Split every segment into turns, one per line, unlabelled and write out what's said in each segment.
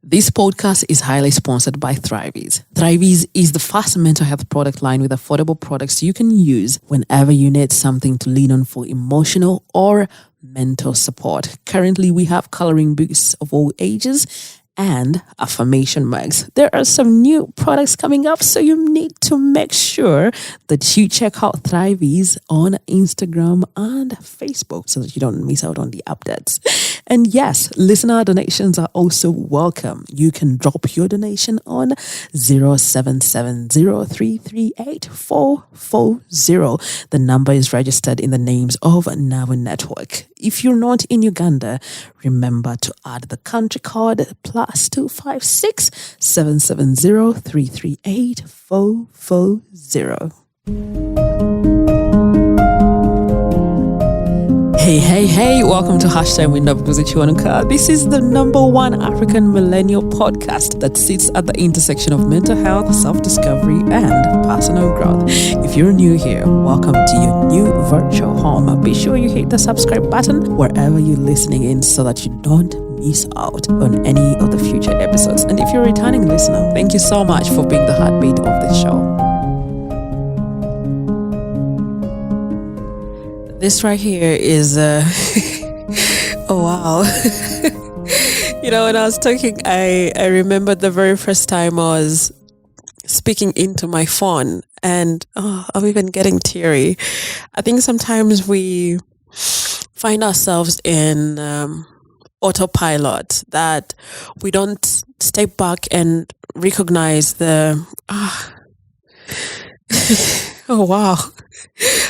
This podcast is highly sponsored by Thriveys. Thriveys is the first mental health product line with affordable products you can use whenever you need something to lean on for emotional or mental support. Currently, we have coloring books of all ages and affirmation mugs. There are some new products coming up, so you need to make sure that you check out Thriveys on Instagram and Facebook so that you don't miss out on the updates. And yes, listener donations are also welcome. You can drop your donation on 0770-338-440. The number is registered in the names of Nabu Network. If you're not in Uganda, remember to add the country code +256 770 338 440. Hey, welcome to Hashtag with Nabuguzi Kiwanuka. This is the #1 African millennial podcast that sits at the intersection of mental health, self-discovery, and personal growth. If you're new here, welcome to your new virtual home. Be sure you hit the subscribe button wherever you're listening in so that you don't miss out on any of the future episodes. And if you're a returning listener, thank you so much for being the heartbeat of the show. This right here is oh wow. When I was talking, I remembered the very first time I was speaking into my phone, and I'm even getting teary. I think sometimes we find ourselves in autopilot, that we don't step back and recognize the oh wow,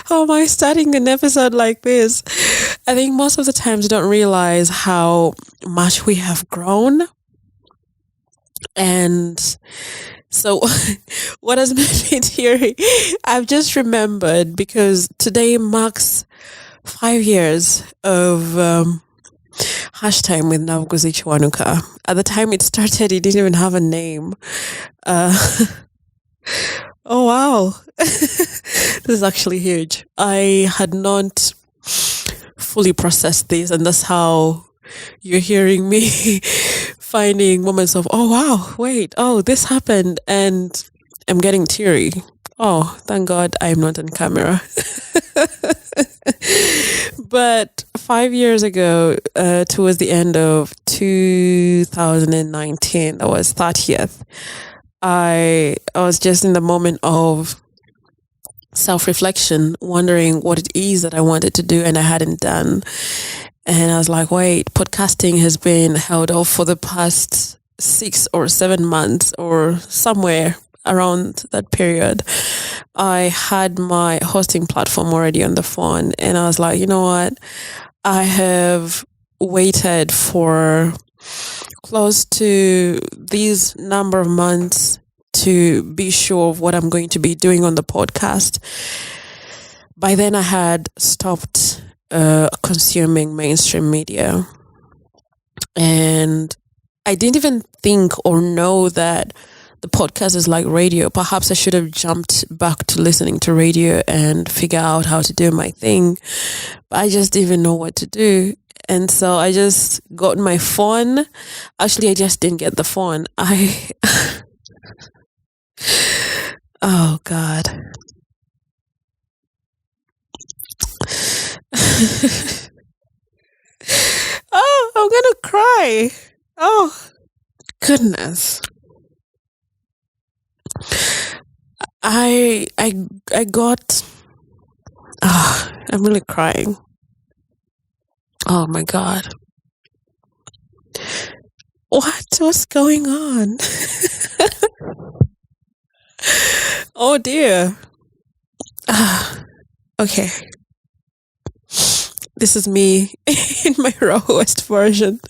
how am I starting an episode like this? I think most of the times we don't realize how much we have grown. And so what has made me teary, I've just remembered, because today marks 5 years of Hashtag with Nabuguzi Kiwanuka. At the time it started, it didn't even have a name. Oh wow. This is actually huge. I had not fully processed this, and that's how you're hearing me finding moments of, oh wow, wait, this happened, and I'm getting teary. Oh, thank God I'm not on camera. But 5 years ago, towards the end of 2019, that was 30th, I was just in the moment of self-reflection, wondering what it is that I wanted to do and I hadn't done. And I was like, wait, podcasting has been held off for the past 6 or 7 months, or somewhere around that period. I had my hosting platform already on the phone, and I was like, you know what? I have waited for close to these number of months to be sure of what I'm going to be doing on the podcast. By then I had stopped consuming mainstream media, and I didn't even think or know that the podcast is like radio. Perhaps I should have jumped back to listening to radio and figure out how to do my thing, but I just didn't even know what to do. And so I just got my phone. Actually, I just didn't get the phone. Oh God. Oh, I'm gonna cry. Oh goodness. I got I'm really crying. Oh my God. What's going on? Oh dear. Okay. This is me in my rawest version.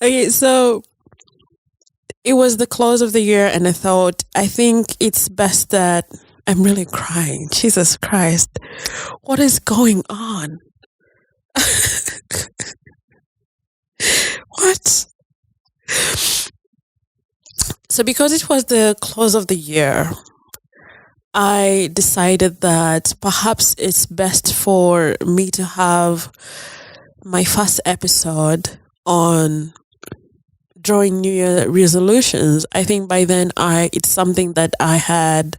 Okay, so it was the close of the year, and I think it's best that I'm really crying. Jesus Christ. What is going on? What? So because it was the close of the year, I decided that perhaps it's best for me to have my first episode on drawing New Year resolutions, I think by then it's something that I had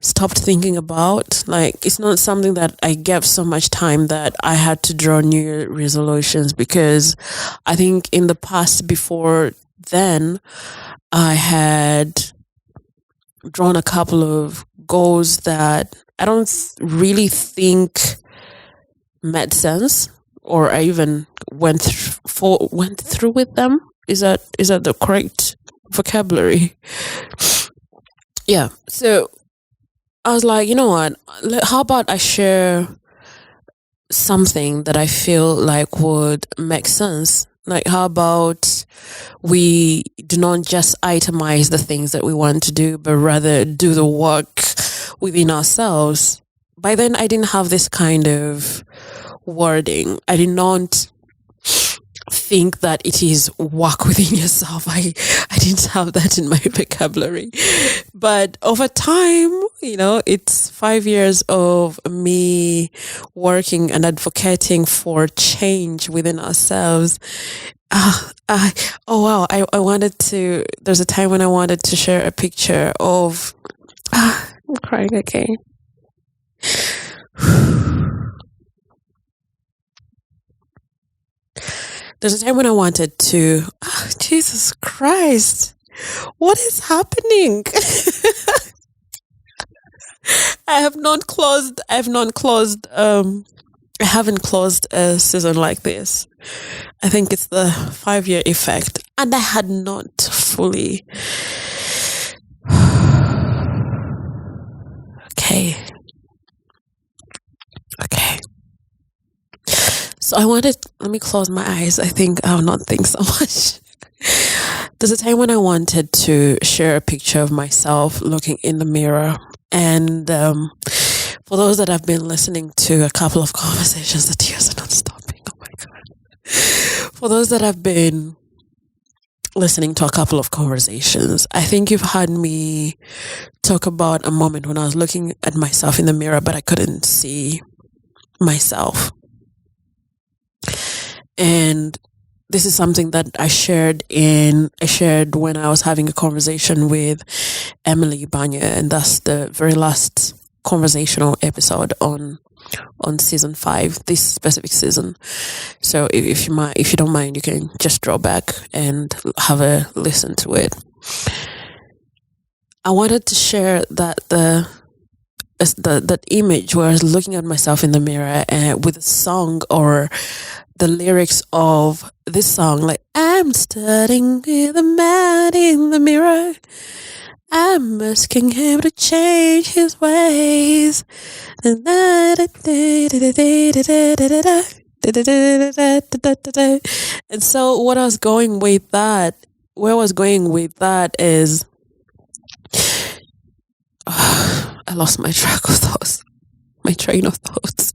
stopped thinking about. Like, it's not something that I gave so much time that I had to draw New Year resolutions, because I think in the past before then, I had drawn a couple of goals that I don't really think made sense, or I even went through with them. Is that the correct vocabulary? Yeah. So I was like, you know what? How about I share something that I feel like would make sense? Like, how about we do not just itemize the things that we want to do, but rather do the work within ourselves? By then, I didn't have this kind of wording. I did not think that it is work within yourself. I didn't have that in my vocabulary. But over time, it's 5 years of me working and advocating for change within ourselves. I wanted to, there's a time when I wanted to share a picture of, I'm crying again. There's a time when I wanted to, Jesus Christ, what is happening? I haven't closed a season like this. I think it's the 5-year effect. And I had not fully. Okay. So let me close my eyes. I think I'll not think so much. There's a time when I wanted to share a picture of myself looking in the mirror. And for those that have been listening to a couple of conversations, the tears are not stopping. Oh my God. For those that have been listening to a couple of conversations, I think you've heard me talk about a moment when I was looking at myself in the mirror, but I couldn't see myself. And this is something that I shared when I was having a conversation with Emily Banya, and that's the very last conversational episode on season 5, this specific season. So if you don't mind, you can just draw back and have a listen to it. I wanted to share that that image where I was looking at myself in the mirror with a song or the lyrics of this song, like, I'm studying with a man in the mirror. I'm asking him to change his ways. And so where I was going with that is, I lost my train of thoughts.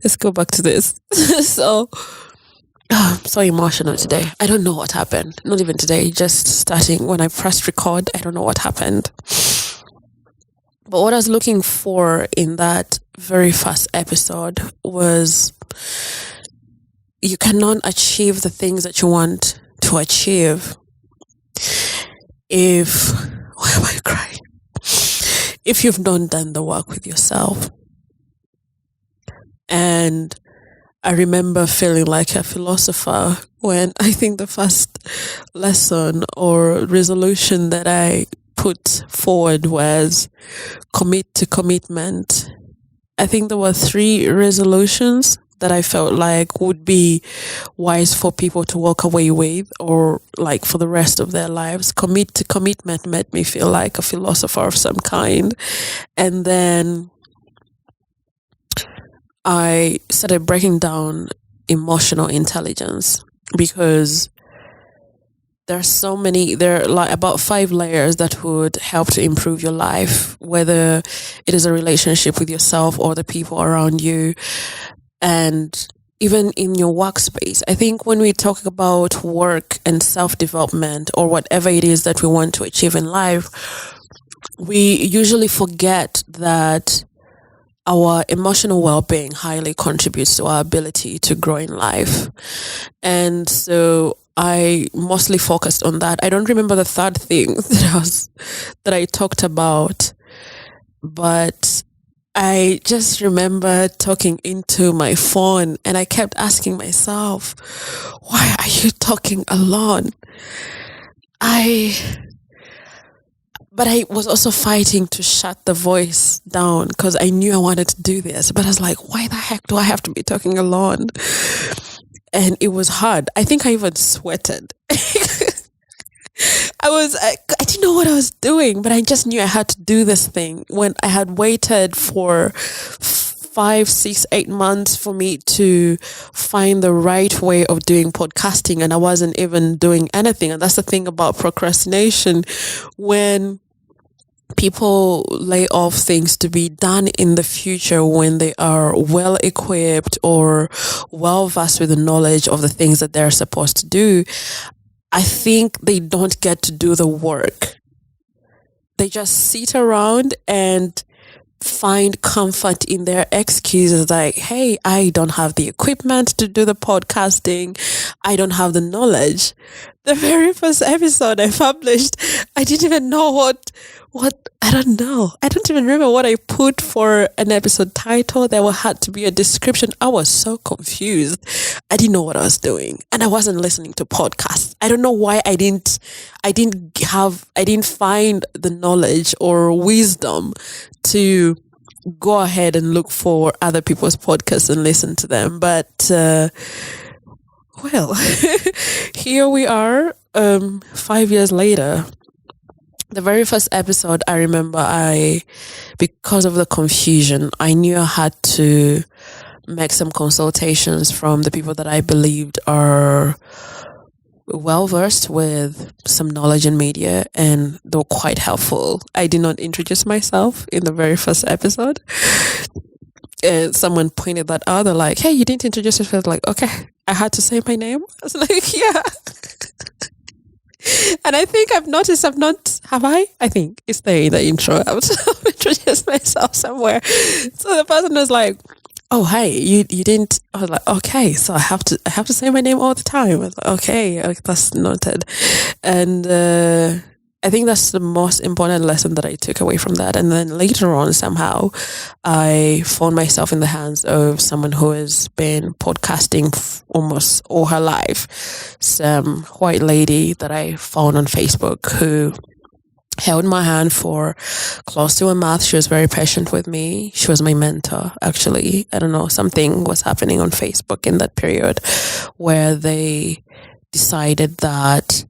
Let's go back to this. So, I'm so emotional today. I don't know what happened. Not even today, just starting when I pressed record. I don't know what happened. But what I was looking for in that very first episode was, you cannot achieve the things that you want to achieve why am I crying? If you've not done the work with yourself. And I remember feeling like a philosopher when I think the first lesson or resolution that I put forward was commit to commitment. I think there were 3 resolutions that I felt like would be wise for people to walk away with, or like for the rest of their lives. Commit to commitment made me feel like a philosopher of some kind. And then I started breaking down emotional intelligence, because there are like about 5 layers that would help to improve your life, whether it is a relationship with yourself or the people around you, and even in your workspace. I think when we talk about work and self-development, or whatever it is that we want to achieve in life, we usually forget that our emotional well-being highly contributes to our ability to grow in life. And so I mostly focused on that. I don't remember the third thing that I talked about, but I just remember talking into my phone, and I kept asking myself, why are you talking alone? But I was also fighting to shut the voice down because I knew I wanted to do this. But I was like, why the heck do I have to be talking alone? And it was hard. I think I even sweated. I didn't know what I was doing, but I just knew I had to do this thing. When I had waited for 5, 6, 8 months for me to find the right way of doing podcasting, and I wasn't even doing anything. And that's the thing about procrastination. When people lay off things to be done in the future when they are well equipped or well versed with the knowledge of the things that they're supposed to do, I think they don't get to do the work. They just sit around and find comfort in their excuses like, hey, I don't have the equipment to do the podcasting. I don't have the knowledge. The very first episode I published, I didn't even know what I don't know. I don't even remember what I put for an episode title. There had to be a description. I was so confused. I didn't know what I was doing, and I wasn't listening to podcasts. I don't know why I didn't find the knowledge or wisdom to go ahead and look for other people's podcasts and listen to them. But well, here we are, 5 years later. The very first episode, I remember because of the confusion, I knew I had to make some consultations from the people that I believed are well versed with some knowledge in media, and they were quite helpful. I did not introduce myself in the very first episode. And someone pointed that out. They're like, hey, you didn't introduce yourself. Like, okay, I had to say my name. I was like, yeah. And I think I've noticed have I? I think it's there in the intro. I've introduced myself somewhere. So the person was like, oh, hey, you didn't. I was like, okay, so I have to say my name all the time. I was like, okay, that's noted. And I think that's the most important lesson that I took away from that. And then later on, somehow, I found myself in the hands of someone who has been podcasting almost all her life. Some white lady that I found on Facebook who held my hand for close to a month. She was very patient with me. She was my mentor, actually. I don't know, something was happening on Facebook in that period where they decided that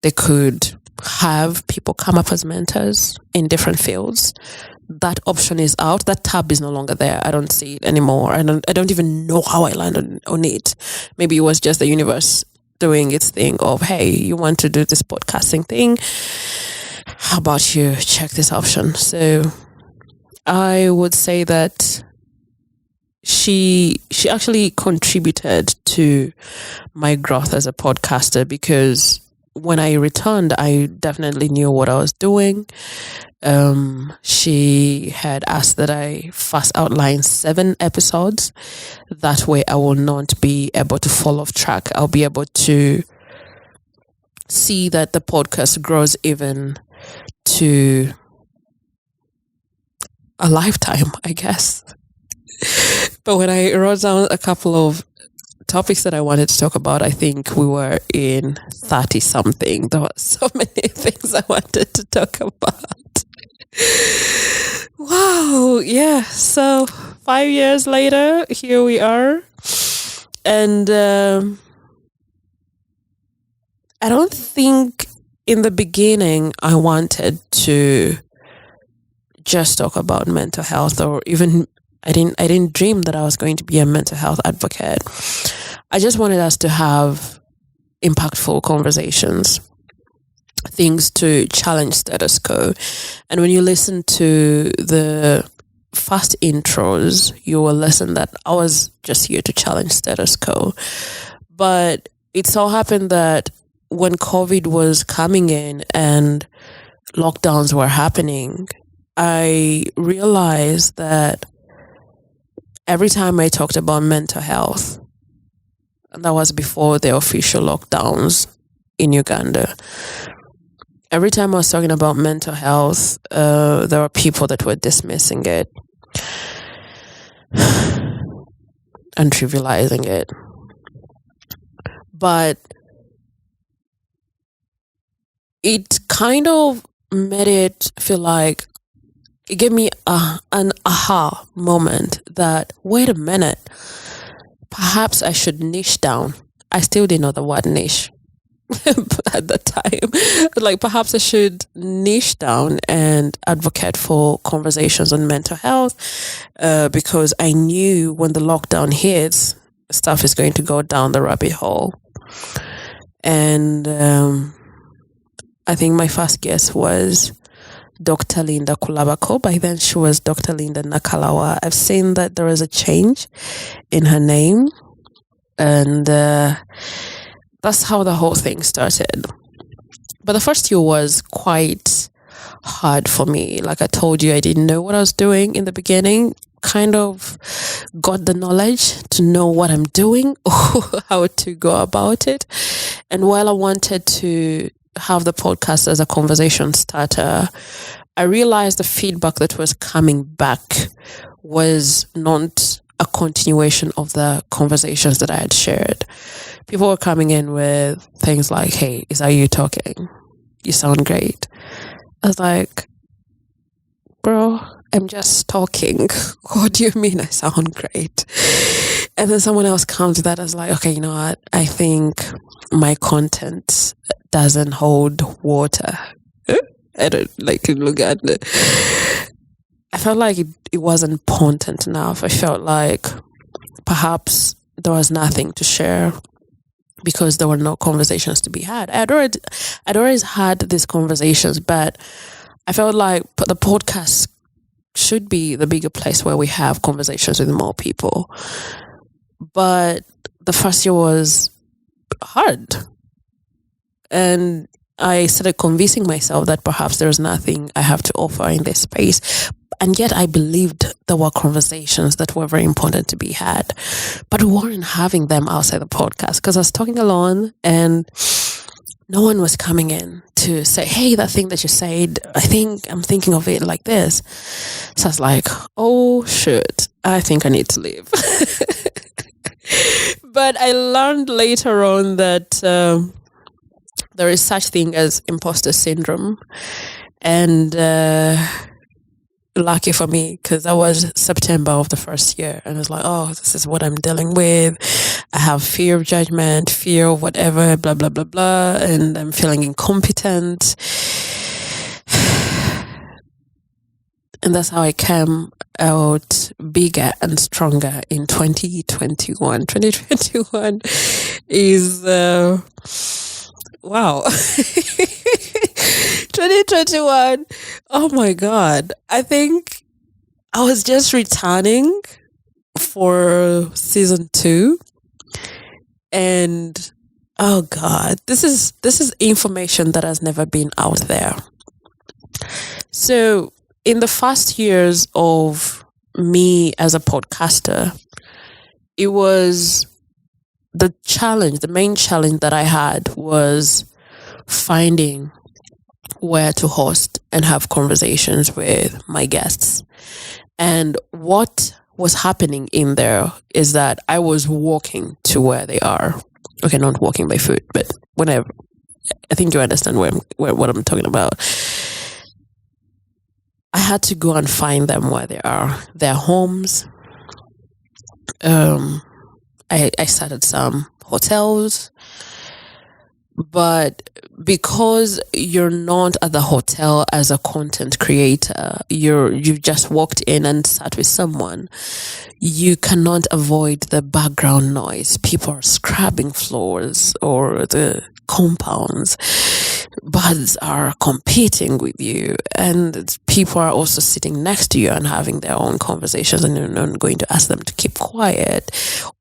they could have people come up as mentors in different fields. That option is out. That tab is no longer there. I don't see it anymore. I don't even know how I landed on it. Maybe it was just the universe doing its thing of, hey, you want to do this podcasting thing? How about you check this option? So I would say that she actually contributed to my growth as a podcaster, because when I returned, I definitely knew what I was doing. She had asked that I first outline 7 episodes. That way I will not be able to fall off track. I'll be able to see that the podcast grows even to a lifetime, I guess. But when I wrote down a couple of topics that I wanted to talk about, I think we were in 30 something. There were so many things I wanted to talk about. Wow. Yeah. So 5 years later, here we are. And I don't think in the beginning I wanted to just talk about mental health, or even I didn't dream that I was going to be a mental health advocate. I just wanted us to have impactful conversations, things to challenge status quo. And when you listen to the first intros, you will listen that I was just here to challenge status quo. But it so happened that when COVID was coming in and lockdowns were happening, I realized that every time I talked about mental health, and that was before the official lockdowns in Uganda. Every time I was talking about mental health, there were people that were dismissing it and trivializing it. But it kind of made it feel like it gave me an aha moment that, wait a minute, perhaps I should niche down. I still didn't know the word niche at the time. Like, perhaps I should niche down and advocate for conversations on mental health, because I knew when the lockdown hits, stuff is going to go down the rabbit hole. And I think my first guest was Dr. Linda Kulabako. By then, she was Dr. Linda Nakalawa. I've seen that there is a change in her name, and that's how the whole thing started. But the first year was quite hard for me. Like I told you, I didn't know what I was doing in the beginning. Kind of got the knowledge to know what I'm doing or how to go about it. And while I wanted to have the podcast as a conversation starter, I realized the feedback that was coming back was not a continuation of the conversations that I had shared. People were coming in with things like, hey, is that you talking? You sound great. I was like, bro, I'm just talking. What do you mean I sound great? And then someone else comes to that. I was like, okay, you know what? I think my content doesn't hold water. I don't like to look at it. I felt like it wasn't potent enough. I felt like perhaps there was nothing to share because there were no conversations to be had. I'd always had these conversations, but I felt like the podcast should be the bigger place where we have conversations with more people. But the first year was hard. And I started convincing myself that perhaps there's nothing I have to offer in this space. And yet I believed there were conversations that were very important to be had. But we weren't having them outside the podcast because I was talking alone and no one was coming in to say, hey, that thing that you said, I'm thinking of it like this. So I was like, oh, shit, I think I need to leave. But I learned later on that there is such thing as imposter syndrome. And lucky for me, because that was September of the first year. And I was like, oh, this is what I'm dealing with. I have fear of judgment, fear of whatever, blah, blah, blah, blah. And I'm feeling incompetent. And that's how I came out bigger and stronger in 2021. 2021 is, wow. 2021. Oh my God. I think I was just returning for season 2. And oh God, this is information that has never been out there. So in the first years of me as a podcaster, it was the main challenge that I had was finding where to host and have conversations with my guests. And what was happening in there is that I was walking to where they are. Okay, not walking by foot, but whenever. I think you understand what I'm talking about. I had to go and find them where they are, their homes. I started some hotels, but because you're not at the hotel as a content creator, you've just walked in and sat with someone, you cannot avoid the background noise. People are scrubbing floors or the compounds. Birds are competing with you, and people are also sitting next to you and having their own conversations, and you're not going to ask them to keep quiet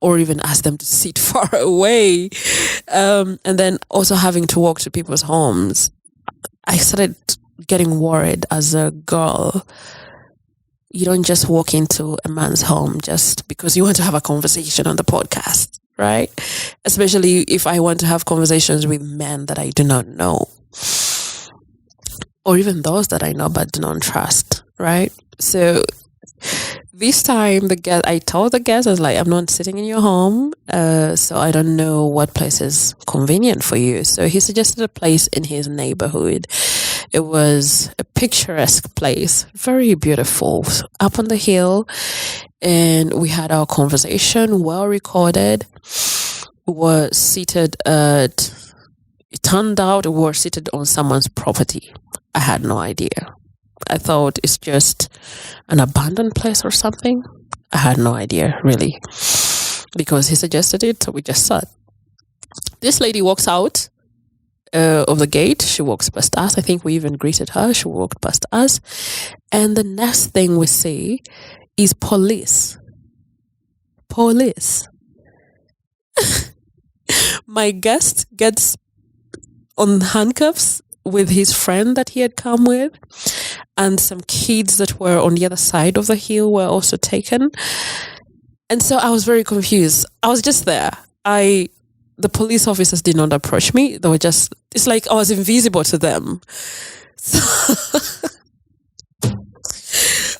or even ask them to sit far away. And then also having to walk to people's homes. I started getting worried as a girl. You don't just walk into a man's home just because you want to have a conversation on the podcast. right? Especially if I want to have conversations with men that I do not know, or even those that I know but do not trust, right? So this time, I told the guest, I was like, I'm not sitting in your home, so I don't know what place is convenient for you. So he suggested a place in his neighborhood. It was a picturesque place, very beautiful, up on the hill. And we had our conversation, well recorded. We were seated it turned out we were seated on someone's property. I had no idea. I thought it's just an abandoned place or something. I had no idea, really, because he suggested it, so we just sat. This lady walks out of the gate. She walks past us. I think we even greeted her. She walked past us. And the next thing we see is police. Police. My guest gets on handcuffs with his friend that he had come with, and some kids that were on the other side of the hill were also taken. And so I was very confused. I was just there. The police officers did not approach me. They were just, it's like I was invisible to them.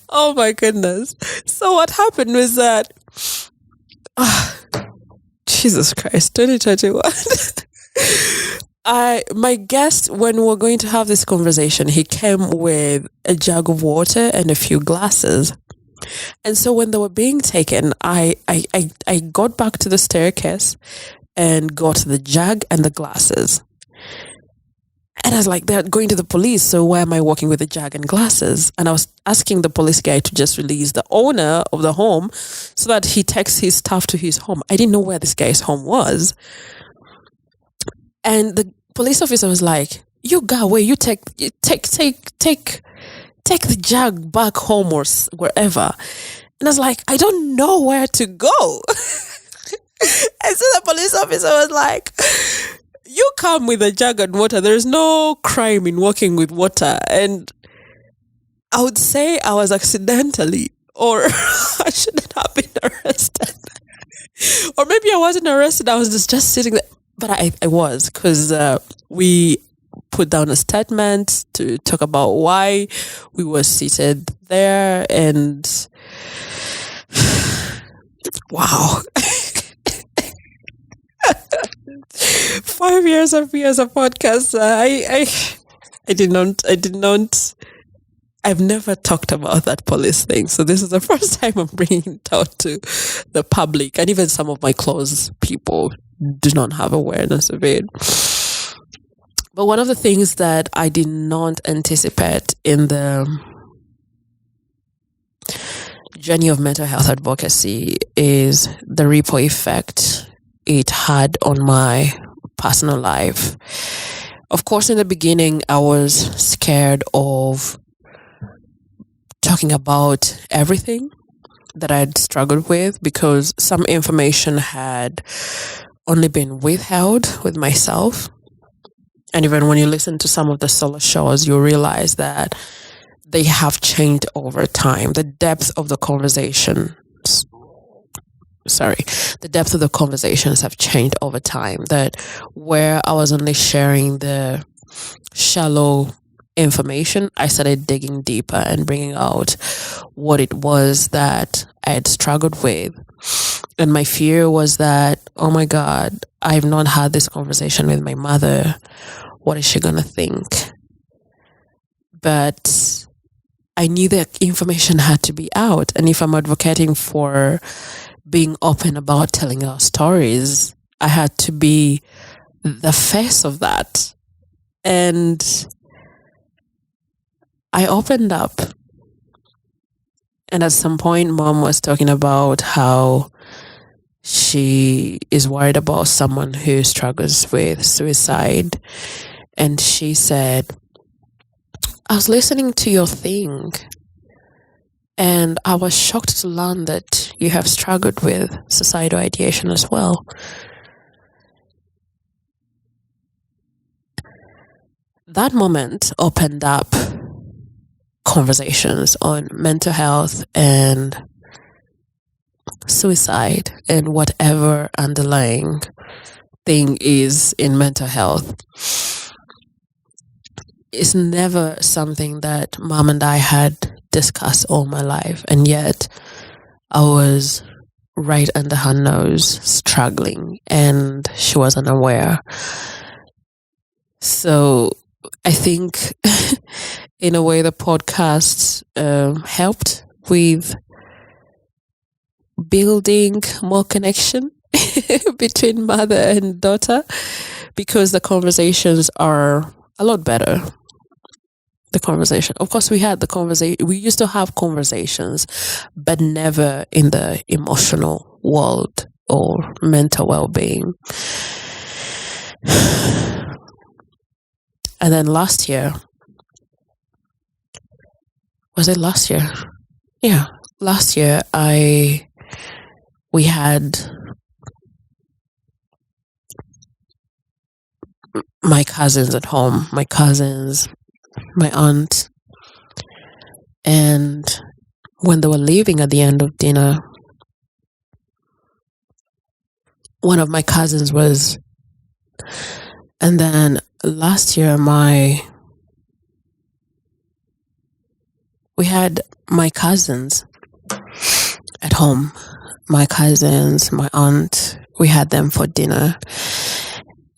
Oh my goodness. So what happened was that, Jesus Christ, 2021. My guest, when we were going to have this conversation, he came with a jug of water and a few glasses. And so when they were being taken, I got back to the staircase and got the jug and the glasses. And I was like, they're going to the police, so why am I walking with a jug and glasses? And I was asking the police guy to just release the owner of the home so that he takes his stuff to his home. I didn't know where this guy's home was. And the police officer was like, you go away, you take the jug back home or wherever. And I was like, I don't know where to go. And so the police officer was like, you come with a jug and water. There's no crime in walking with water. And I would say I was accidentally, or I shouldn't have been arrested. Or maybe I wasn't arrested. I was just sitting there. But I was, because we put down a statement to talk about why we were seated there. And wow. 5 years of me as a podcast. I've never talked about that police thing. So this is the first time I'm bringing it out to the public, and even some of my close people do not have awareness of it. But one of the things that I did not anticipate in the journey of mental health advocacy is the ripple effect it had on my personal life. Of course, in the beginning, I was scared of talking about everything that I'd struggled with, because some information had only been withheld with myself. And even when you listen to some of the solo shows, you realize that they have changed over time. The depth of the conversations have changed over time. That where I was only sharing the shallow information, I started digging deeper and bringing out what it was that I had struggled with. And my fear was that, oh my God, I've not had this conversation with my mother. What is she going to think? But I knew that information had to be out. And if I'm advocating for being open about telling our stories, I had to be the face of that. And I opened up. And at some point, Mom was talking about how she is worried about someone who struggles with suicide. And she said, I was listening to your thing, and I was shocked to learn that you have struggled with suicidal ideation as well. That moment opened up conversations on mental health and suicide and whatever underlying thing is in mental health is never something that mom and I had discussed all my life, and yet I was right under her nose struggling and she was unaware. So I think in a way the podcast helped with building more connection between mother and daughter, because the conversations are a lot better. The conversation, of course, we used to have conversations, but never in the emotional world or mental well-being. And then last year, was it last year? Yeah, last year we had my cousins at home, my aunt, and when they were leaving at the end of dinner, one of my cousins was, and then last year we had my cousins at home, my cousins, my aunt, we had them for dinner.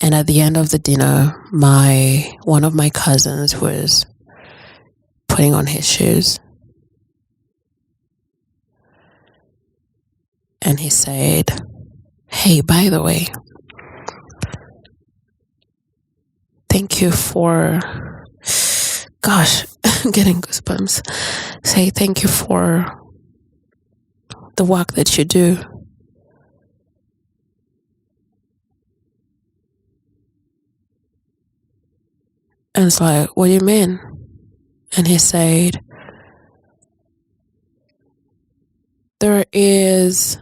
And at the end of the dinner, one of my cousins was putting on his shoes. And he said, "Hey, by the way, thank you for," gosh, I'm getting goosebumps. Say thank you for the work that you do. And it's like, "What do you mean?" And he said, "There is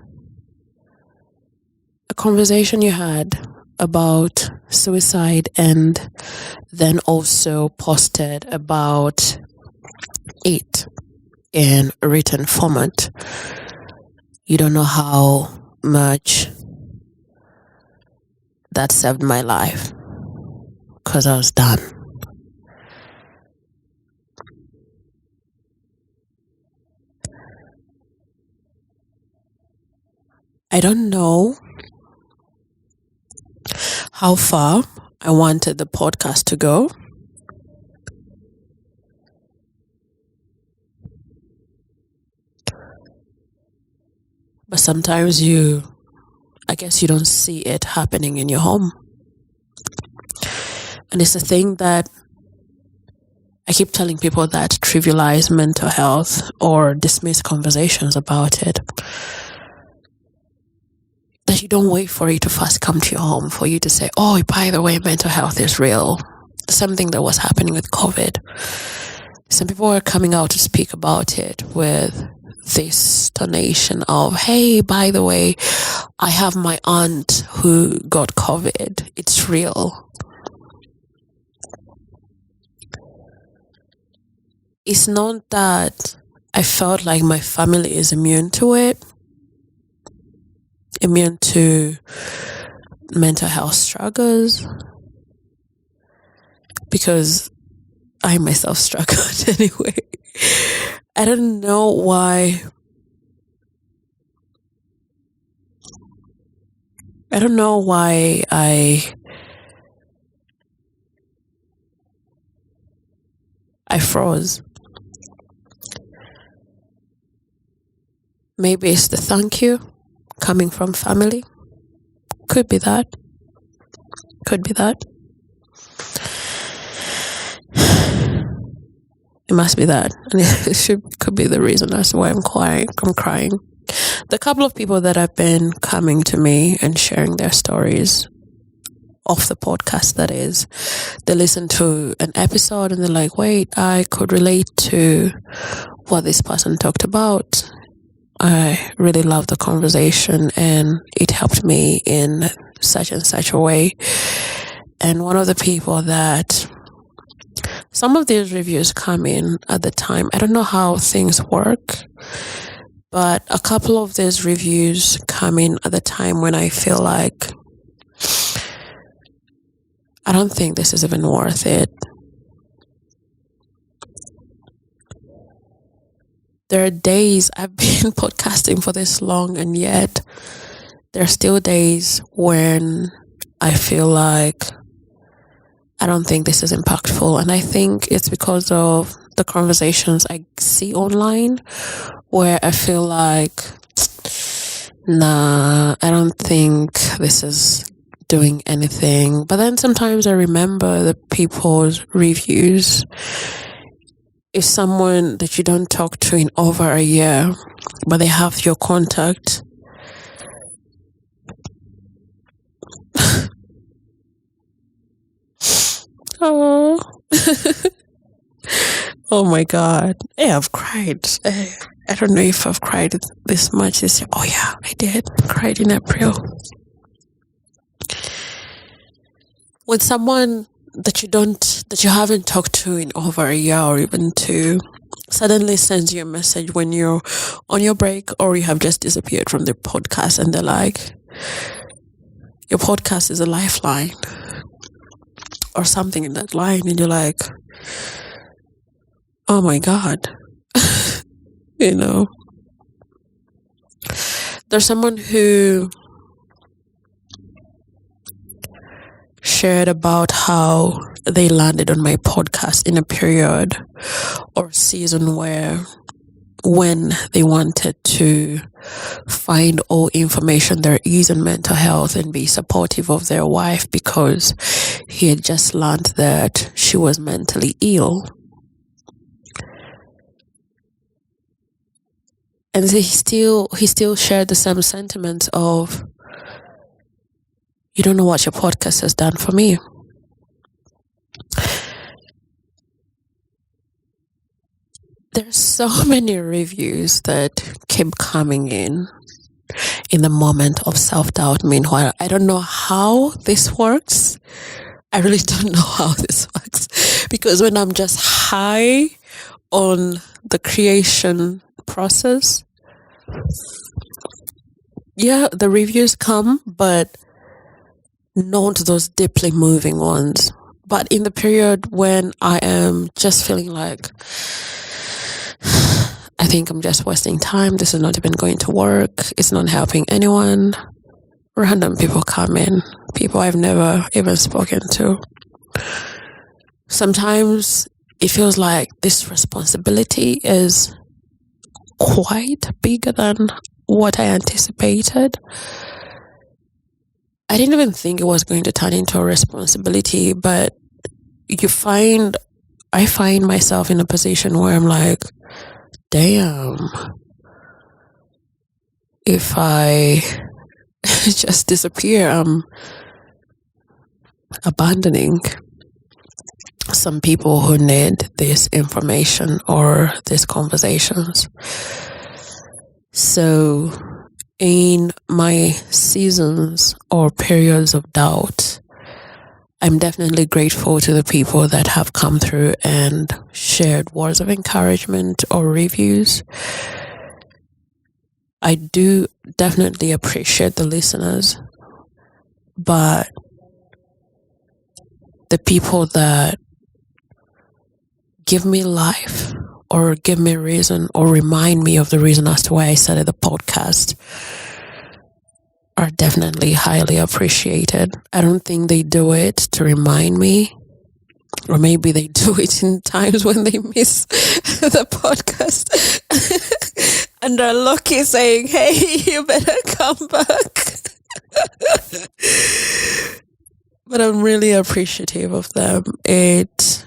a conversation you had about suicide and then also posted about it in a written format. You don't know how much that saved my life, because I was done." I don't know how far I wanted the podcast to go. But sometimes I guess you don't see it happening in your home. And it's a thing that I keep telling people that trivialize mental health or dismiss conversations about it, that you don't wait for it to first come to your home for you to say, "Oh, by the way, mental health is real." Something that was happening with COVID. Some people were coming out to speak about it with this tonation of, "Hey, by the way, I have my aunt who got COVID. It's real." It's not that I felt like my family is immune to it, immune to mental health struggles, because I myself struggled anyway. I don't know why. I don't know why I froze. Maybe it's the thank you coming from family. Could be that. Could be that. It must be that. And it could be the reason as to why I'm crying. The couple of people that have been coming to me and sharing their stories off the podcast, that is, they listen to an episode and they're like, "Wait, I could relate to what this person talked about. I really loved the conversation and it helped me in such and such a way." And one of the people that some of these reviews come in at the time, I don't know how things work. But a couple of these reviews come in at the time when I feel like I don't think this is even worth it. There are days I've been podcasting for this long, and yet there are still days when I feel like I don't think this is impactful. And I think it's because of the conversations I see online where I feel like, nah, I don't think this is doing anything. But then sometimes I remember the people's reviews. If someone that you don't talk to in over a year, but they have your contact, oh, oh my God. Yeah, I've cried. I don't know if I've cried this much this year. Oh yeah, I did. Cried in April. When someone that you haven't talked to in over a year or even two suddenly sends you a message when you're on your break or you have just disappeared from the podcast, and they're like, your podcast is a lifeline or something in that line, and you're like, oh my God. You know, there's someone who shared about how they landed on my podcast in a period or season when they wanted to find all information there is on mental health and be supportive of their wife because he had just learned that she was mentally ill. And he still shared the same sentiments of, you don't know what your podcast has done for me. There's so many reviews that keep coming in the moment of self-doubt. Meanwhile, I don't know how this works. I really don't know how this works. Because when I'm just high on the creation process, yeah, the reviews come, but not those deeply moving ones. But in the period when I am just feeling like, I think I'm just wasting time, this is not even going to work, it's not helping anyone, random people come in, people I've never even spoken to. Sometimes it feels like this responsibility is quite bigger than what I anticipated. I didn't even think it was going to turn into a responsibility, but I find myself in a position where I'm like, damn, if I just disappear, I'm abandoning some people who need this information or these conversations. So in my seasons or periods of doubt, I'm definitely grateful to the people that have come through and shared words of encouragement or reviews. I do definitely appreciate the listeners, but the people that give me life or give me reason or remind me of the reason as to why I started the podcast are definitely highly appreciated. I don't think they do it to remind me, or maybe they do it in times when they miss the podcast and they're lucky saying, hey, you better come back. But I'm really appreciative of them. It's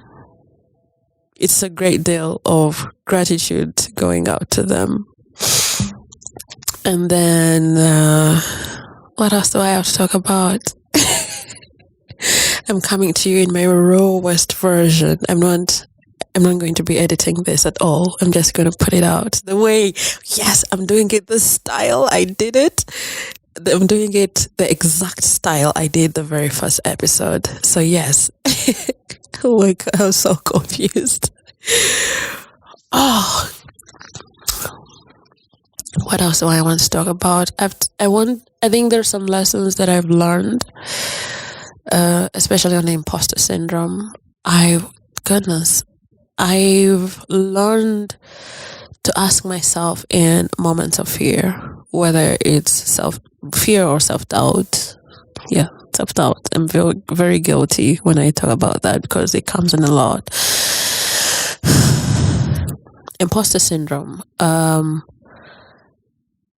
a great deal of gratitude going out to them. And then, what else do I have to talk about? I'm coming to you in my rawest version. I'm not going to be editing this at all. I'm just going to put it out the way, yes, I'm doing it the style I did it. I'm doing it the exact style I did the very first episode. So yes. Oh my God, I'm so confused. Oh, What else do I want to talk about? I think there's some lessons that I've learned, especially on the imposter syndrome. I've learned to ask myself in moments of fear, whether it's fear or self-doubt. Yeah, self-doubt. I'm very, very guilty when I talk about that because it comes in a lot. Imposter syndrome.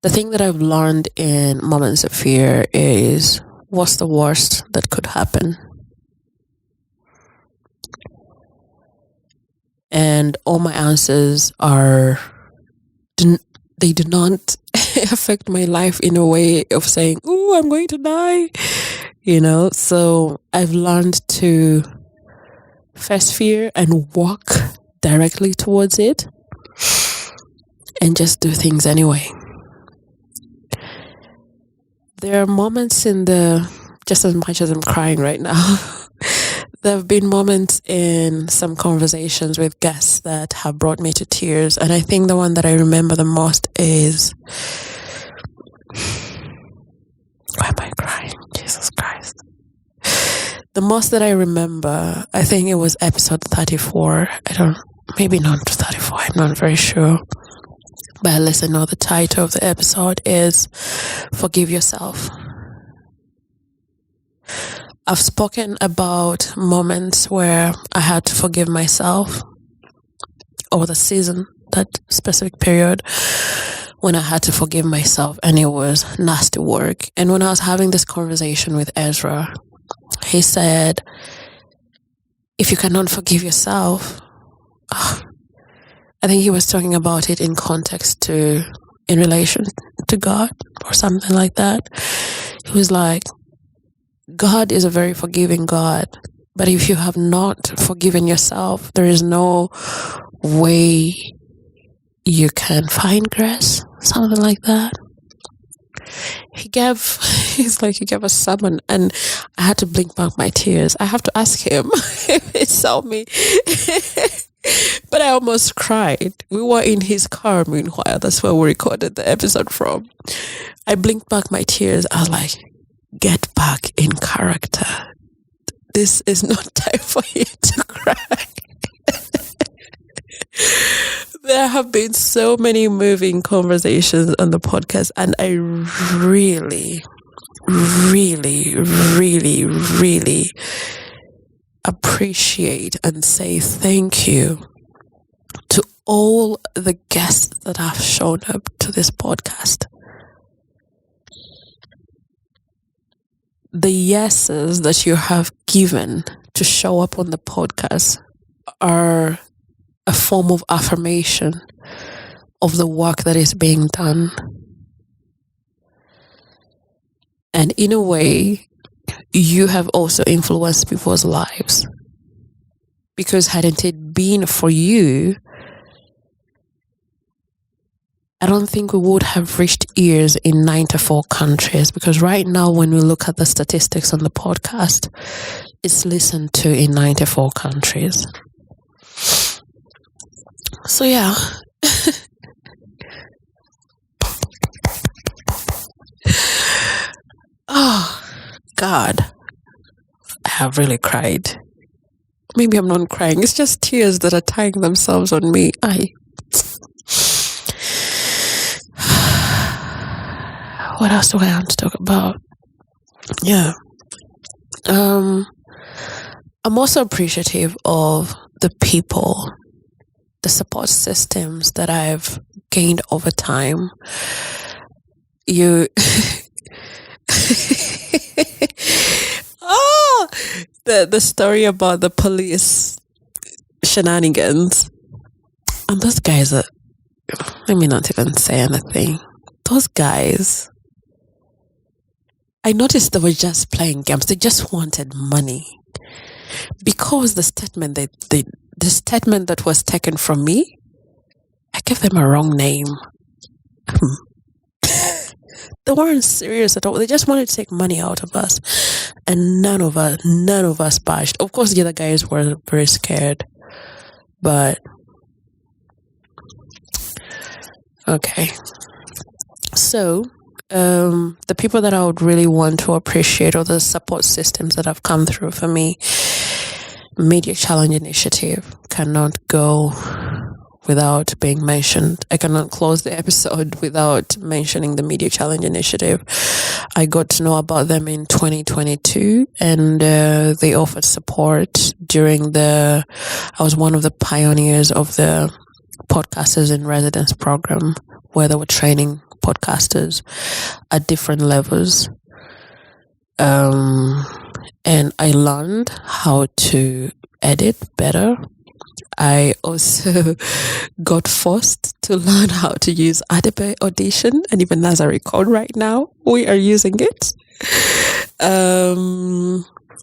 The thing that I've learned in moments of fear is, what's the worst that could happen? And all my answers they do not affect my life in a way of saying, "Oh, I'm going to die," So I've learned to face fear and walk directly towards it and just do things anyway. There are moments just as much as I'm crying right now, there have been moments in some conversations with guests that have brought me to tears. And I think the one that I remember the most is, why am I crying? Jesus Christ. The most that I remember, I think it was episode 34. Maybe not 34, I'm not very sure. But at least I know the title of the episode is Forgive Yourself. I've spoken about moments where I had to forgive myself, or the season, that specific period when I had to forgive myself, and it was nasty work. And when I was having this conversation with Ezra, he said, if you cannot forgive yourself, I think he was talking about it in context in relation to God or something like that. He was like, God is a very forgiving God, but if you have not forgiven yourself, there is no way you can find grace, something like that. He gave a sermon, and I had to blink back my tears. I have to ask him if he saw me. But I almost cried. We were in his car, meanwhile. That's where we recorded the episode from. I blinked back my tears. I was like, get back in character. This is not time for you to cry. There have been so many moving conversations on the podcast, and I really, really, really, really appreciate and say thank you to all the guests that have shown up to this podcast. The yeses that you have given to show up on the podcast are a form of affirmation of the work that is being done. And in a way, you have also influenced people's lives. Because hadn't it been for you, I don't think we would have reached ears in 94 countries. Because right now, when we look at the statistics on the podcast, it's listened to in 94 countries. So yeah. Oh, God. I have really cried. Maybe I'm not crying. It's just tears that are tying themselves on me. What else do I want to talk about? Yeah. I'm also appreciative of the people, the support systems that I've gained over time. The story about the police shenanigans. And those guys let me not even say anything. Those guys, I noticed they were just playing games. They just wanted money. Because the statement that was taken from me, I gave them a wrong name. They weren't serious at all. They just wanted to take money out of us. And none of us budged. Of course, the other guys were very scared. But, okay. So, the people that I would really want to appreciate, or the support systems that have come through for me, Media Challenge Initiative cannot go without being mentioned. I cannot close the episode without mentioning the Media Challenge Initiative. I got to know about them in 2022, and they offered support during I was one of the pioneers of the Podcasters in Residence program, where they were training podcasters at different levels. And I learned how to edit better. I also got forced to learn how to use Adobe Audition, and even as I record right now, we are using it.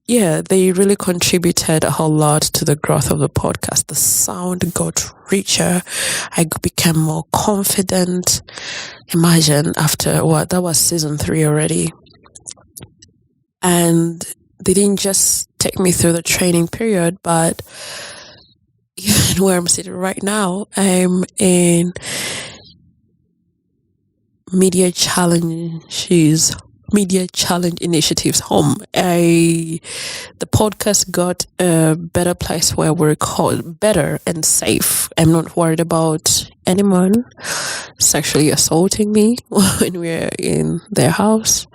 They really contributed a whole lot to the growth of the podcast. The sound got richer. I became more confident. Imagine after that was season 3 already. And they didn't just take me through the training period, but even where I'm sitting right now, I'm in Media Challenge Initiative's home. The podcast got a better place where we record, better and safe. I'm not worried about anyone sexually assaulting me when we're in their house,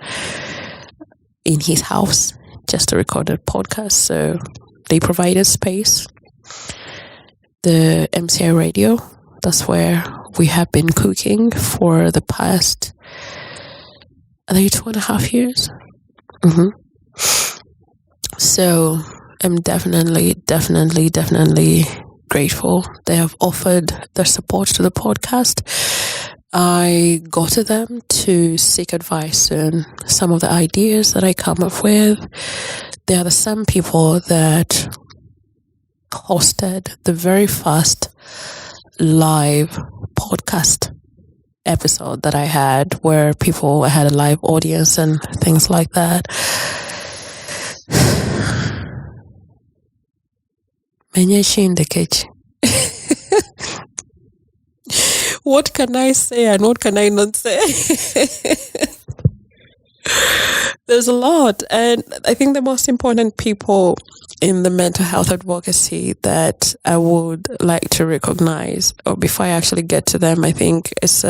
in his house, just to record a podcast. So they provided space. The MCI radio, that's where we have been cooking for the past, I think, 2.5 years. So I'm definitely grateful. They have offered their support to the podcast. I go to them to seek advice on some of the ideas that I come up with. They are the same people that hosted the very first live podcast episode that I had, where I had a live audience and things like that. What can I say and what can I not say? There's a lot, and I think the most important people in the mental health advocacy that I would like to recognize, or before I actually get to them, I think it's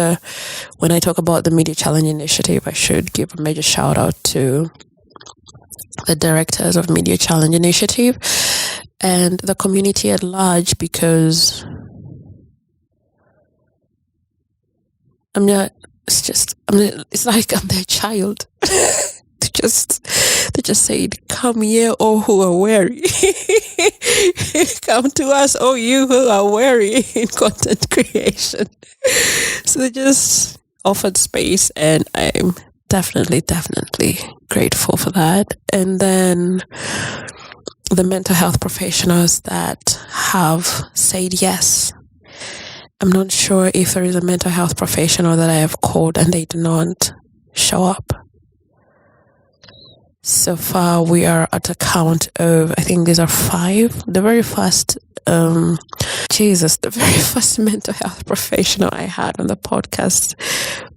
when I talk about the Media Challenge Initiative, I should give a major shout out to the directors of Media Challenge Initiative and the community at large, because it's like I'm their child. They just said, "Come here, all who are weary. Come to us, all you who are weary in content creation." So they just offered space, and I'm definitely grateful for that. And then the mental health professionals that have said yes. I'm not sure if there is a mental health professional that I have called and they do not show up. So far, we are at a count of, I think these are 5. The very first mental health professional I had on the podcast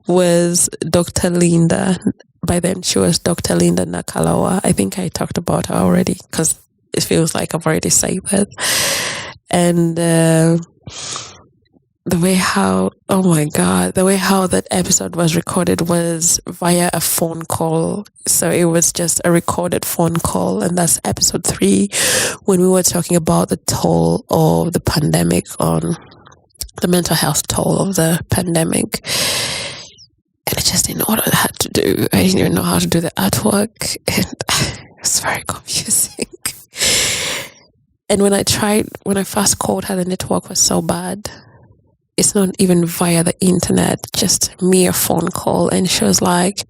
was Dr. Linda. By then, she was Dr. Linda Nakalawa. I think I talked about her already, because it feels like I've already said that. And the way how that episode was recorded was via a phone call. So it was just a recorded phone call, and that's episode 3, when we were talking about the toll of the pandemic, on the mental health toll of the pandemic. And I just didn't know what I had to do. I didn't even know how to do the artwork, and it was very confusing. And when I first called her, the network was so bad. It's not even via the internet, just mere phone call. And she was like,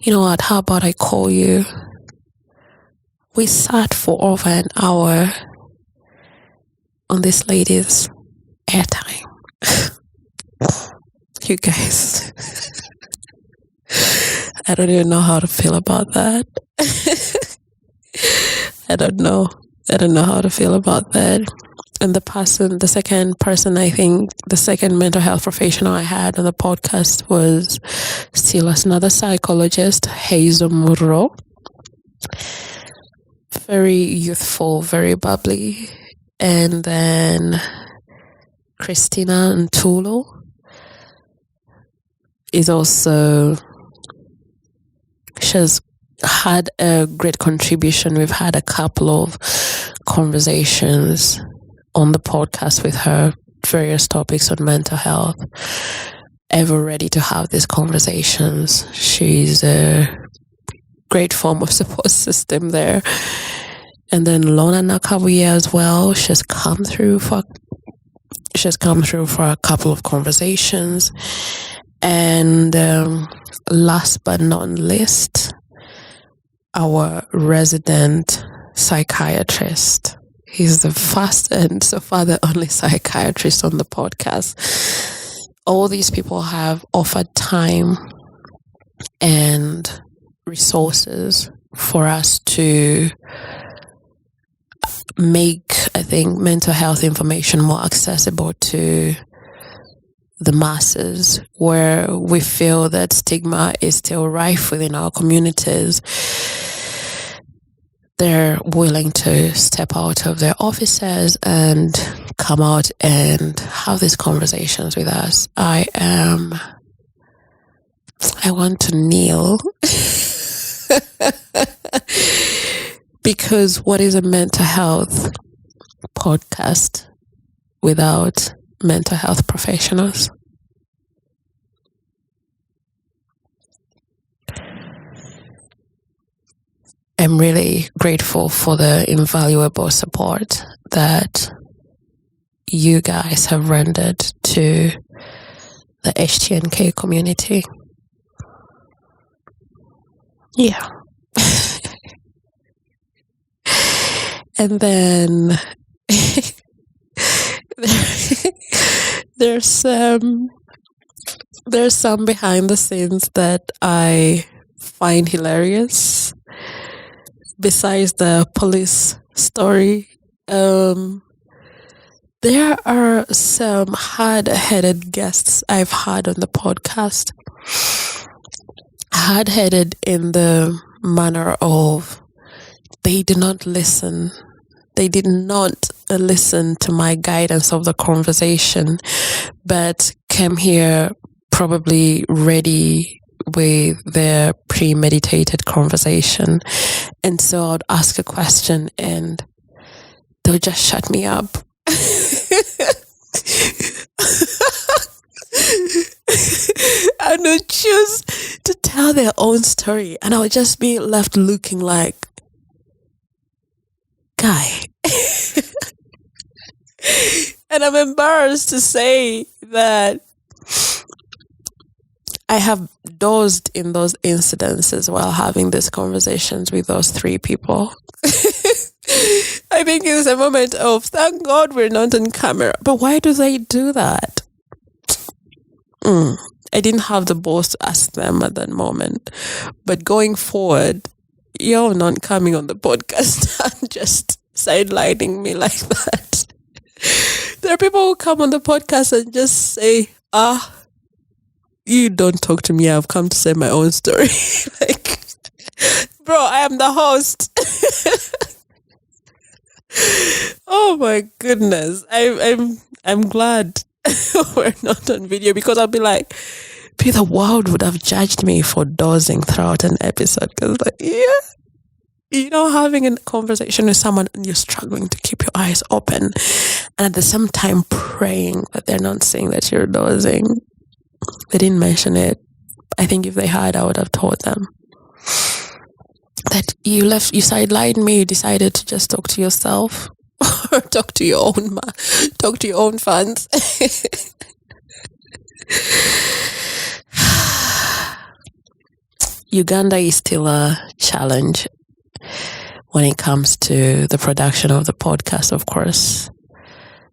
"You know what, how about I call you?" We sat for over an hour on this lady's airtime. You guys, I don't even know how to feel about that. I don't know how to feel about that. And the second person, I think, the second mental health professional I had on the podcast was still another psychologist, Hazel Muro. Very youthful, very bubbly. And then Christina Ntulo is also, she's had a great contribution. We've had a couple of conversations on the podcast with her, various topics on mental health. Ever ready to have these conversations. She's a great form of support system there. And then Lona Nakabuye as well. She's come through for a couple of conversations. And last but not least, our resident psychiatrist. He's the first and so far the only psychiatrist on the podcast. All these people have offered time and resources for us to make, I think, mental health information more accessible to the masses, where we feel that stigma is still rife within our communities. They're willing to step out of their offices and come out and have these conversations with us. I want to kneel because what is a mental health podcast without mental health professionals? I'm really grateful for the invaluable support that you guys have rendered to the HTNK community. Yeah. And then there's some behind the scenes that I find hilarious. Besides the police story, there are some hard-headed guests I've had on the podcast. Hard-headed in the manner of they did not listen. They did not listen to my guidance of the conversation, but came here probably ready with their premeditated conversation. And so I'd ask a question and they'll just shut me up. And they'll choose to tell their own story. And I'll just be left looking like, guy. And I'm embarrassed to say that I have dozed in those incidences while having these conversations with those three people. I think it's a moment of, thank God we're not on camera. But why do they do that? I didn't have the balls to ask them at that moment. But going forward, you're not coming on the podcast and just sidelining me like that. There are people who come on the podcast and just say, you don't talk to me. I've come to say my own story. Like, bro, I am the host. Oh my goodness. I'm glad we're not on video, because I'll be like, the world would have judged me for dozing throughout an episode. Because like, having a conversation with someone and you're struggling to keep your eyes open and at the same time praying that they're not seeing that you're dozing. They didn't mention it. I think if they had, I would have told them that you sidelined me. You decided to just talk to yourself or talk to your own fans. Uganda is still a challenge when it comes to the production of the podcast. Of course,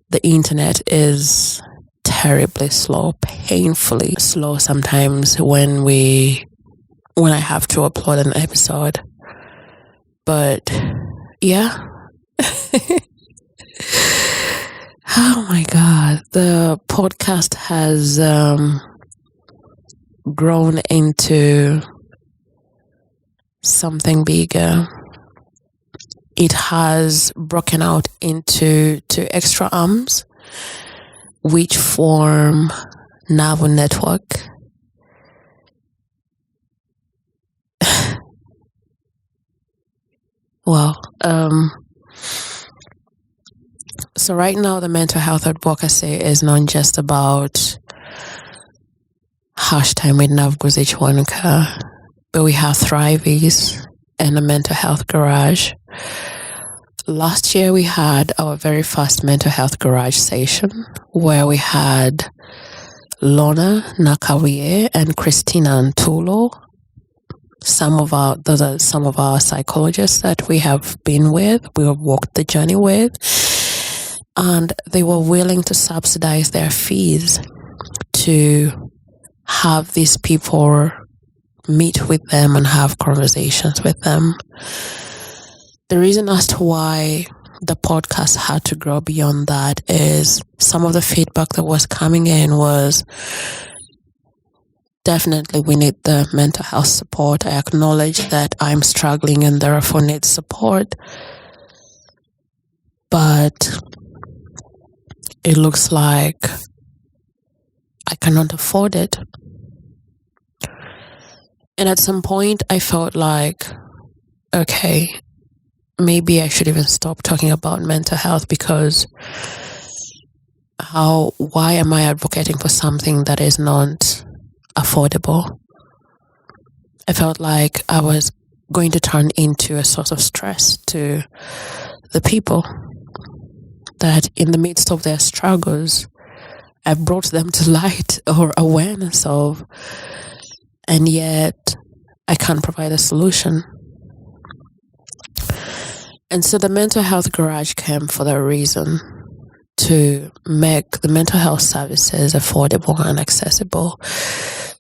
the internet is terribly slow, painfully slow sometimes when I have to upload an episode. But yeah. Oh my God. The podcast has grown into something bigger. It has broken out into two extra arms, which form Nabu Network. Well, so right now the mental health advocacy is not just about Hashtime with Nabuguzi Kiwanuka, but we have Thriveys and a mental health garage. Last year we had our very first mental health garage session where we had Lorna Nakawie and Christina Ntulo. Those are some of our psychologists that we have been with, we have walked the journey with, and they were willing to subsidize their fees to have these people meet with them and have conversations with them. The reason as to why the podcast had to grow beyond that is some of the feedback that was coming in was, definitely we need the mental health support. I acknowledge that I'm struggling and therefore need support. But it looks like I cannot afford it. And at some point I felt like, okay, maybe I should even stop talking about mental health, because why am I advocating for something that is not affordable? I felt like I was going to turn into a source of stress to the people, that in the midst of their struggles, I've brought them to light or awareness of, and yet I can't provide a solution. And so the mental health garage came for that reason, to make the mental health services affordable and accessible.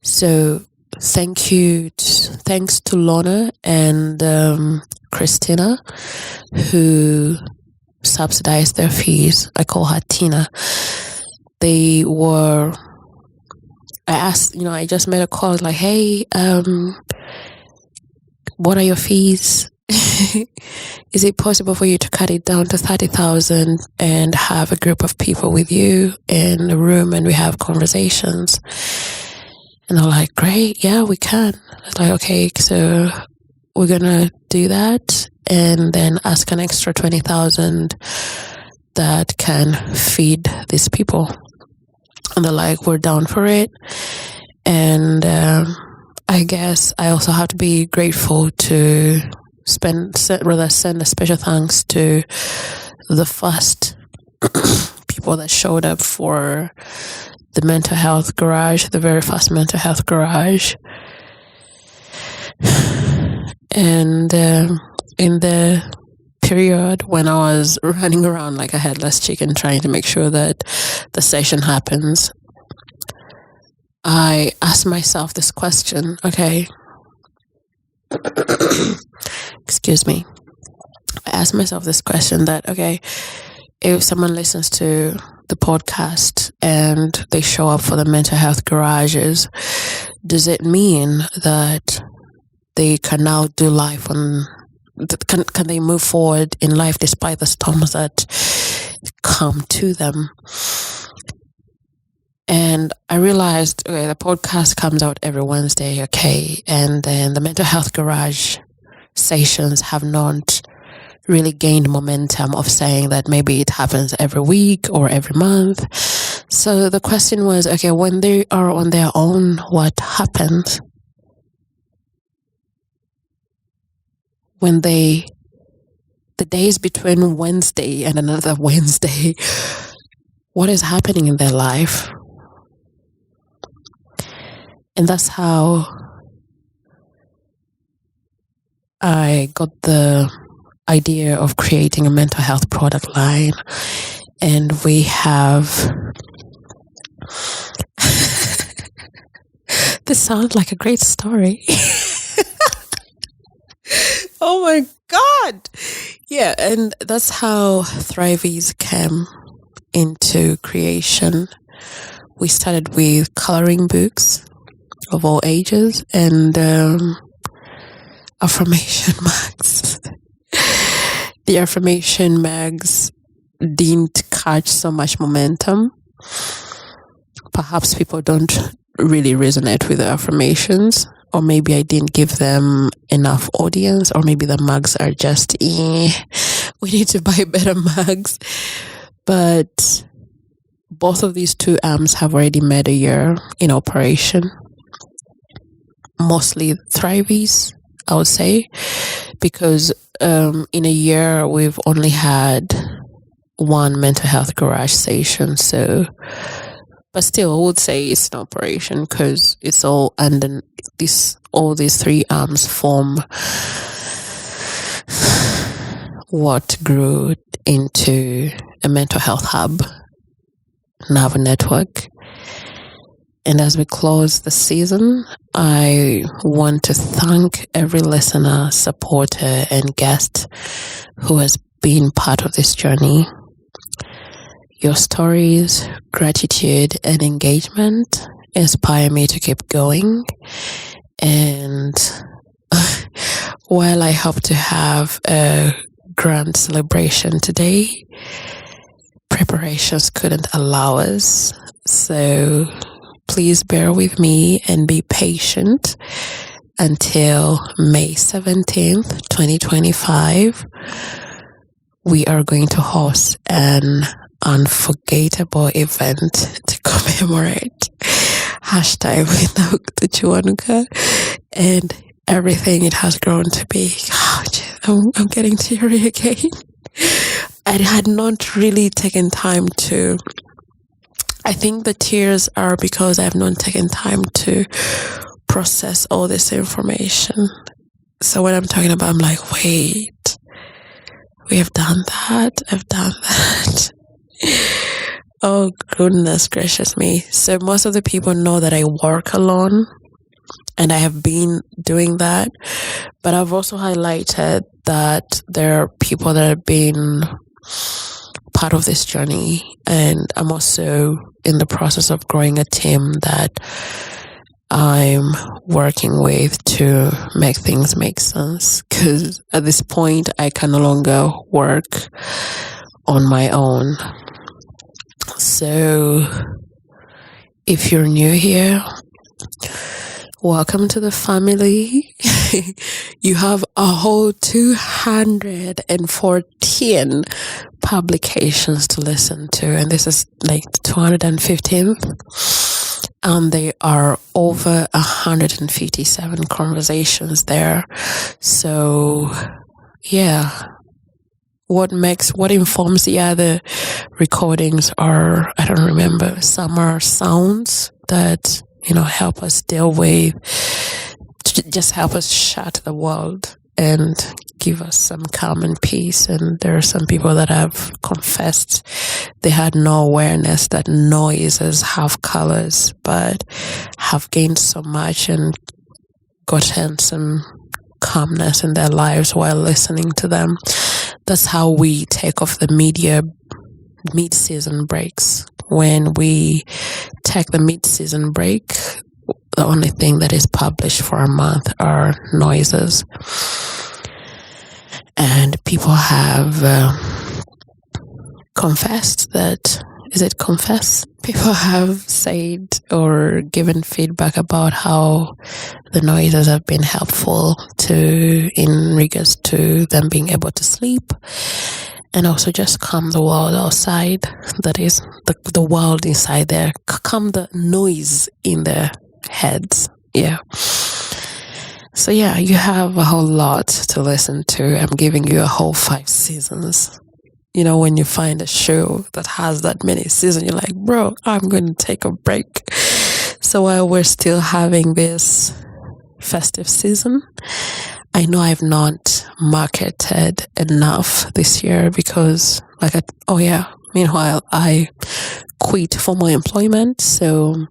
So thanks to Lorna and Christina, who subsidized their fees. I call her Tina. I asked, I just made a call like, hey, what are your fees? Is it possible for you to cut it down to 30,000 and have a group of people with you in a room and we have conversations? And they're like, great, yeah, we can. I was like, okay, so we're gonna do that and then ask an extra 20,000 that can feed these people. And they're like, we're down for it. And I guess I also have to be grateful to send a special thanks to the first people that showed up for the mental health garage, the very first mental health garage. And in the period when I was running around like a headless chicken trying to make sure that the session happens, I asked myself this question, okay, excuse me. I asked myself this question that, okay, if someone listens to the podcast and they show up for the mental health garages, does it mean that they can now do life can they move forward in life despite the storms that come to them? And I realized, okay, the podcast comes out every Wednesday, okay, and then the mental health garage sessions have not really gained momentum of saying that maybe it happens every week or every month. So the question was, okay, when they are on their own, what happens? When the days between Wednesday and another Wednesday, what is happening in their life? And that's how I got the idea of creating a mental health product line. And we have this sounds like a great story. Oh my God. Yeah, and that's how Thriveys came into creation. We started with coloring books of all ages and affirmation mags. The affirmation mags didn't catch so much momentum. Perhaps people don't really resonate with the affirmations, or maybe I didn't give them enough audience, or maybe the mugs are just, we need to buy better mugs. But both of these two arms have already made a year in operation. Mostly Thriveys, I would say, because in a year we've only had one mental health garage session. So, but still, I would say it's an operation because it's all under this. All these three arms form what grew into a mental health hub, Navu Network. And as we close the season, I want to thank every listener, supporter, and guest who has been part of this journey. Your stories, gratitude, and engagement inspire me to keep going. And while I hope to have a grand celebration today, preparations couldn't allow us. So please bear with me and be patient until May 17th, 2025. We are going to host an unforgettable event to commemorate with Nabuguzi Kiwanuka and everything it has grown to be. I'm getting teary again. I had not really taken time to. I think the tears are because I have not taken time to process all this information. So when I'm talking about, I'm like, wait, we have done that. I've done that. Oh, goodness gracious me. So most of the people know that I work alone, and I have been doing that. But I've also highlighted that there are people that have been part of this journey, and I'm also in the process of growing a team that I'm working with to make things make sense. Because at this point, I can no longer work on my own. So, if you're new here, welcome to the family. You have a whole 214 publications to listen to, and this is like the 215th. And there are over 157 conversations there. So, yeah. What informs the other recordings are, I don't remember, some are sounds that, help us deal with, just help us shut the world and give us some calm and peace. And there are some people that have confessed they had no awareness that noises have colors, but have gained so much and gotten some calmness in their lives while listening to them. That's how we take off the media mid-season breaks. When we take the mid-season break, the only thing that is published for a month are noises. And people have confessed that, people have said or given feedback about how the noises have been helpful in regards to them being able to sleep and also just calm the world outside. That is the world inside there, calm the noise in their heads. Yeah. So yeah, you have a whole lot to listen to. I'm giving you a whole 5 seasons. When you find a show that has that many seasons, you're like, bro, I'm going to take a break. So while we're still having this festive season, I know I've not marketed enough this year because, meanwhile, I quit formal employment. So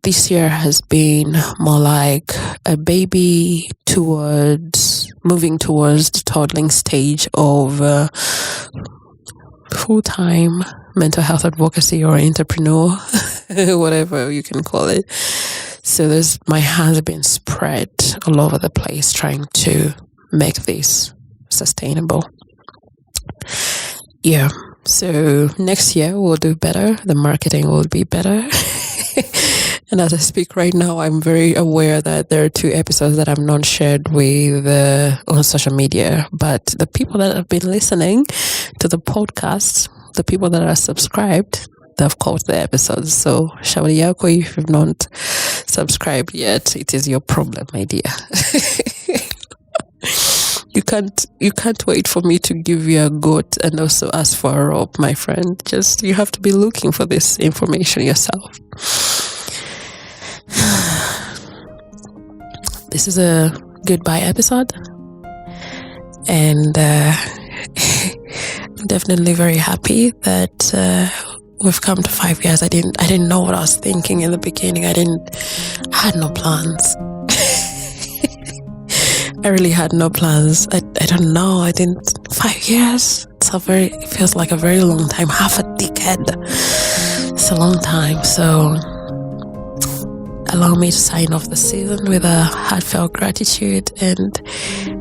this year has been more like a baby moving towards the toddling stage of full-time mental health advocacy or entrepreneur, whatever you can call it. So my hands have been spread all over the place trying to make this sustainable. Yeah. So next year we'll do better. The marketing will be better. And as I speak right now, I'm very aware that there are 2 episodes that I've not shared with on social media. But the people that have been listening to the podcast, the people that are subscribed, they've caught the episodes. So shauri yako, if you've not subscribed yet, it is your problem, my dear. You can't wait for me to give you a goat and also ask for a rope, my friend. Just you have to be looking for this information yourself. This is a goodbye episode, and I'm definitely very happy that we've come to 5 years. I didn't know what I was thinking in the beginning. I had no plans. I really had no plans. I don't know. 5 years. It feels like a very long time. Half a decade. It's a long time. So allow me to sign off the season with a heartfelt gratitude and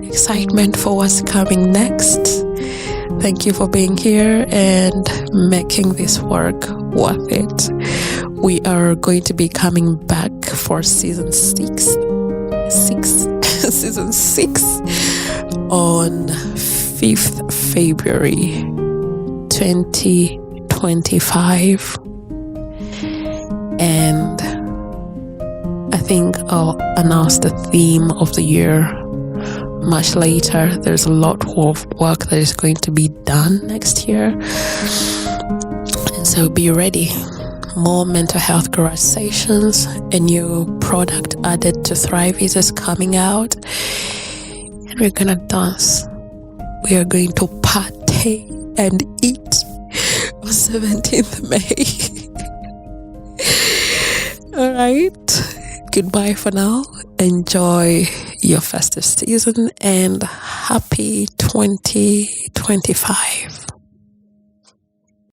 excitement for what's coming next. Thank you for being here and making this work worth it. We are going to be coming back for season 6 season 6 on 5th February 2025, and I think I'll announce the theme of the year much later. There's a lot of work that is going to be done next year, and so be ready. More mental health garage sessions, a new product added to Thrive is coming out, and we're gonna dance. We are going to party and eat on 17th May. Alright, goodbye for now. Enjoy your festive season and happy 2025.